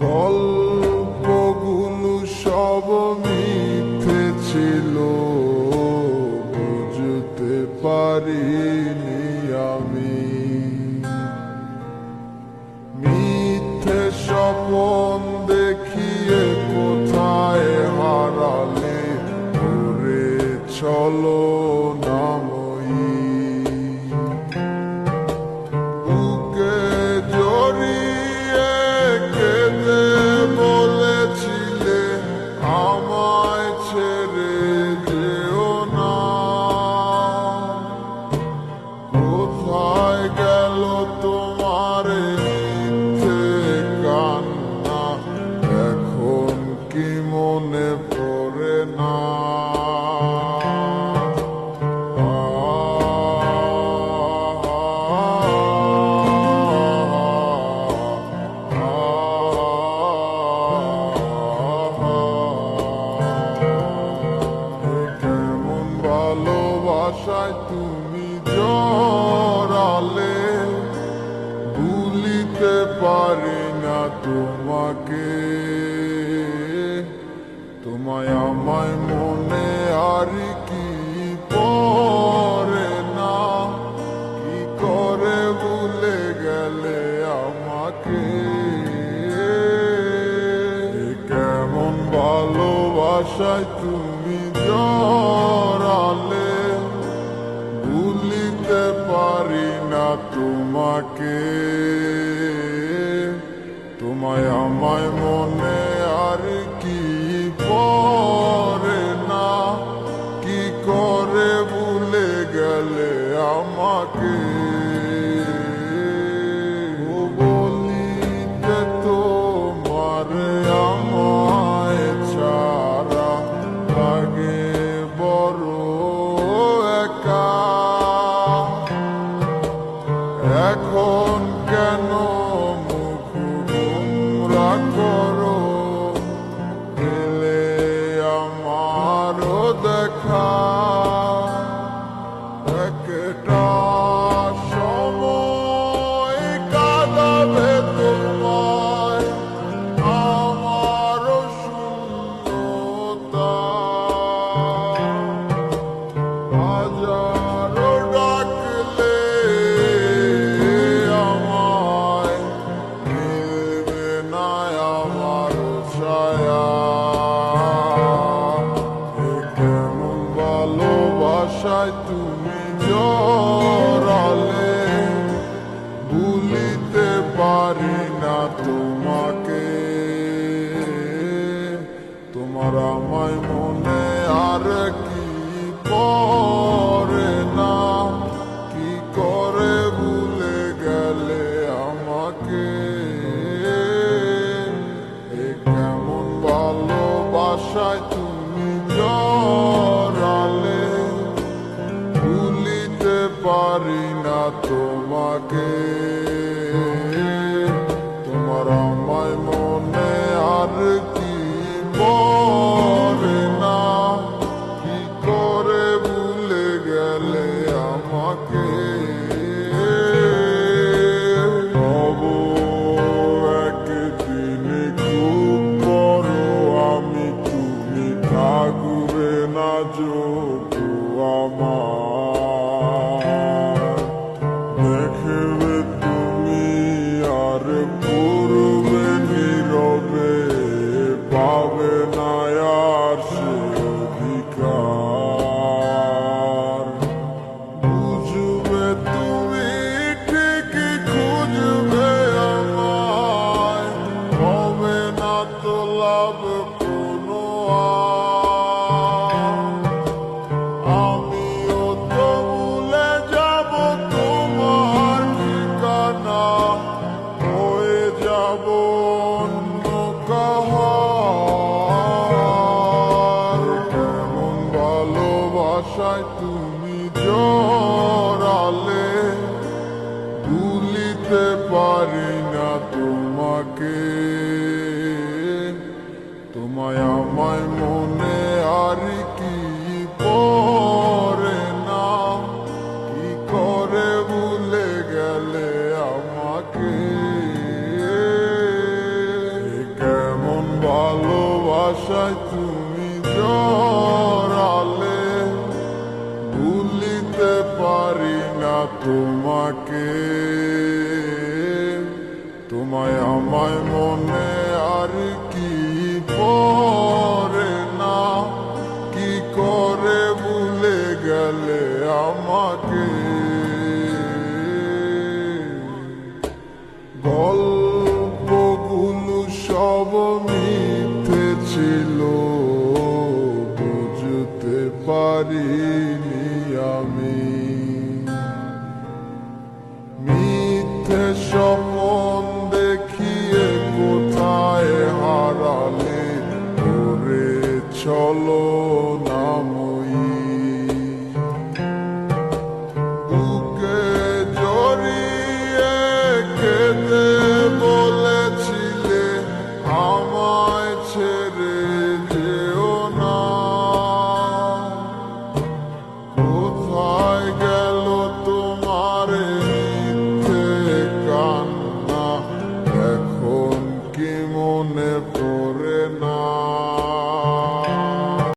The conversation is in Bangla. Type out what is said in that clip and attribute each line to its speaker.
Speaker 1: গল্পগুলো সব মিথ্যে ছিল, বুঝতে পারিনি আমি। মিথ্যে স্বপন দেখিয়ে কোথায় হারালে ওরে চলো নাময়ী। বুকে জড়িয়ে কেঁদে বলেছিলে আমায় ছেড়ে যেও না। কোথায় গেল তোমার মিথ্যে কান্না, এখন কি মনে পড়ে না? কেমন ভালোবাসায় তুমি জড়ালে, ভুলিতে পারি না তোমাকে। তোমায় আমায় মনে আর কি পড়ে না, কি করে ভুলে গেলে আমাকে। কেমন ভালোবাসায় তুমি জড়ালে, ভুলিতে পারি না তোমাকে। তোমায় আমায় মনে আর কি পড়ে না, কি করে ভুলে গেলে আমাকে। বলিতে তোমার আমায় ছাড়া লাগে বড় একা। এখন কেন মুখ গোমরা করো, পেলে আমারও দেখা। একটা সময় কাঁদাবে তোমায় আমারও শূন্যতা। হাজারো ডাকলে আমায় মিলবে না আমার ছায়া। কেমন ভালোবাসায় তুমি জড়ালে, ভুলিতে পারি না তোমাকে। তোমার আমায় মনে আর কি পড়ে না, কি করে ভুলে গেলে আমাকে। কেমন ভালোবাসায় তুমি জড়ালে, ভুলিতে পারি না তোমাকে। তোমার আমায় মনে আর কি পড়ে না, কি করে ভুলে গেলে আমাকে। তবু একদিন খুব বড় আমি, তুমি থাকবে না যোগু আমার। দেখবে তুমি আর পূর্বে নীরবে, পাবে না আর সে অধিকার। বুঝবে তুমি ঠিকই খুঁজবে আমায়, হবে না তো লাভ কোনো আর। আমিও তো ভুলে যাব তোমার ঠিকানা, হয়ে যাব অন্য কাহার। কেমন ভালোবাসায় তুমি জড়ালে, ভুলিতে পারি না তোমাকে। তোমায় আমায় মনে আর কি পড়ে না, কি করে ভুলে গেলে আমাকে। ভালোবাসায় তুমি জড়ালে, ভুলিতে পারি না তোমাকে। তোমায় আমায় মনে আর কি পড়ে না, কি করে ভুলে গেলে আমাকে। গল্পগুলো সব মিথ্যে ছিল, বুঝতে পারিনি আমি। মিথ্যে স্বপ্ন দেখিয়ে কোথায় হারালে, করে চলো নামই। বুকে জড়িয়ে কেঁদে বলেছিলে, আমায় ছেড়ে যেও না। কোথায় গেল তোমার মিথ্যে কান্না, এখন কি মনে পড়ে?